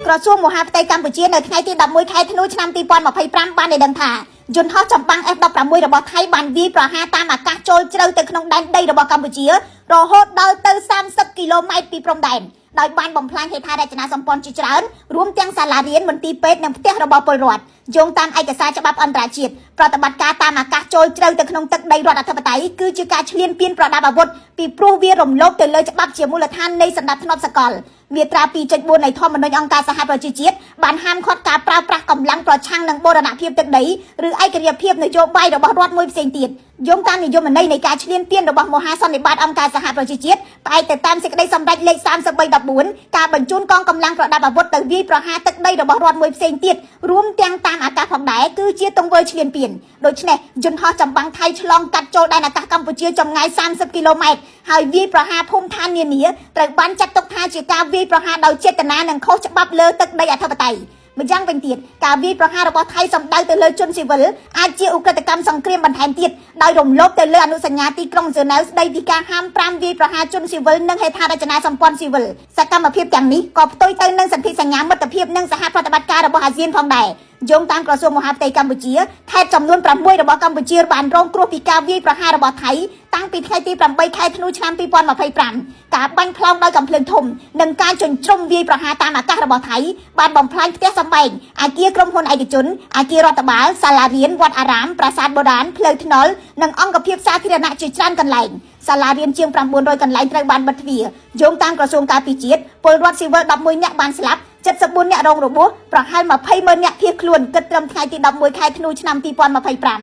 ក្រសួងមហាផ្ទៃកម្ពុជានៅថ្ងៃទី11ខែធ្នូឆ្នាំ2025បានដឹងថាយន្តហោះចម្បាំង F16 របស់ថៃបានវាយប្រហារតាមអាកាសចូលជ្រៅទៅក្នុងដែនដីរបស់កម្ពុជារហូតដល់ទៅ30គីឡូម៉ែត្រពីព្រំដែនដោយបានបំផ្លាញហេដ្ឋារចនាសម្ព័ន្ធជាច្រើនរួមទាំងសាលារៀនមន្ទីរពេទ្យនិងផ្ទះរបស់ពលរដ្ឋយោងតាមឯកសារច្បាប់អន្តរជាតិប្រតិបត្តិការតាមអាកាសចូលជ្រៅទៅក្នុងទឹកដីរដ្ឋអធិបតេយ្យគឺជាការឈ្លានពានប្រដាប់អាវុធពីព្រោះវារំលោភទៅលើច្បាប់ជាមូលដ្ឋាននៃសណ្ដាប់ធ្នាប់សកលមាត្រា 2.4 នៃធម្មនុញ្ញអង្គការសហប្រជាជាតិបានហាមឃាត់ការប្រើប្រាស់កម្លាំងប្រឆាំងនឹងបូរណភាពទឹកដីឬឯករាជ្យភាពនយោបាយរបស់រដ្ឋមួយផ្សេងទៀតយោងតាមនិយមន័យនៃការឈ្លានពានរបស់មហាសន្និបាតអង្គការសហប្រជាជាតិផ្អែកទៅតាមសេចក្តីសម្រេចលេខ3314ការបញ្ជូនកងកម្លាំងប្រដាប់អាវុធទៅវាយប្រហារទឹកដីរបស់រដ្ឋមួយផ្សេងទៀតរួមទាំងតាមអាកាសផងដែរគឺជាទង្វើឈ្លានពានដូច្នេះយន្តហោះចម្បាំងថៃឆ្លងកាត់ចូលដែនអាកាសកម្ពុជាចម្ងាយ30គីឡូម៉ែត្រហើយវាយប្រហារភូមិឋាននានាត្រូវបានចាត់ទុកថាជាការវាយប្រហារដោយចេតនានិងខុសច្បាប់លើទឹកដីអធិបតេយ្យម្យ៉ាងវិញទៀតការវាយប្រហាររបស់ថៃសំដៅទៅលើជនស៊ីវិលអាចជាឧក្រិដ្ឋកម្មសង្គ្រាមបន្ថែមទៀតដោយរំលោភទៅលើអនុសញ្ញាទីក្រុងហ្សឺណែវស្តីពីការហាម5វាយប្រហារជនស៊ីវិលនិងហេដ្ឋារចនាសម្ព័ន្ធស៊ីវិលសកម្មភាពទាំងនេះក៏ផ្ទុយទៅនឹងសន្ធិសញ្ញាមិត្តភាពនិងសហប្រតិបត្តិការរបស់អាស៊ានផងដែរយោងតាមក្រសួងមហាផ្ទៃកម្ពុជាខេត្តចំនួន6របស់កម្ពុជាបានរងគ្រោះពីការវាយប្រហាររបស់ថៃតាំងពីថ្ងៃទី8ខែធ្នូឆ្នាំ2025ការបាញ់ផ្លោងដោយកាំភ្លើងធំនិងការជញ្ជ្រុំវាយប្រហារតាមអាកាសរបស់ថៃបានបំផ្លាញផ្ទះសម្បែងអគារក្រុមហ៊ុនឯកជនអគាររដ្ឋបាលសាលារៀនវត្តអារាមប្រាសាទបុរាណផ្លូវថ្នល់និងអង្គភាពសាធារណៈជាច្រើនកន្លែងសាលារៀនជាង900កន្លែងត្រូវបានបិទទ្វារយោងតាមក្រសួងការពារជាតិពលរដ្ឋស៊ីវិល11នាក់បានស្លាប់74នាក់រងរបួសប្រហែល20,000នាក់ភៀសខ្លួនគិតត្រឹមថ្ងៃទី11ខែធ្នូឆ្នាំ2025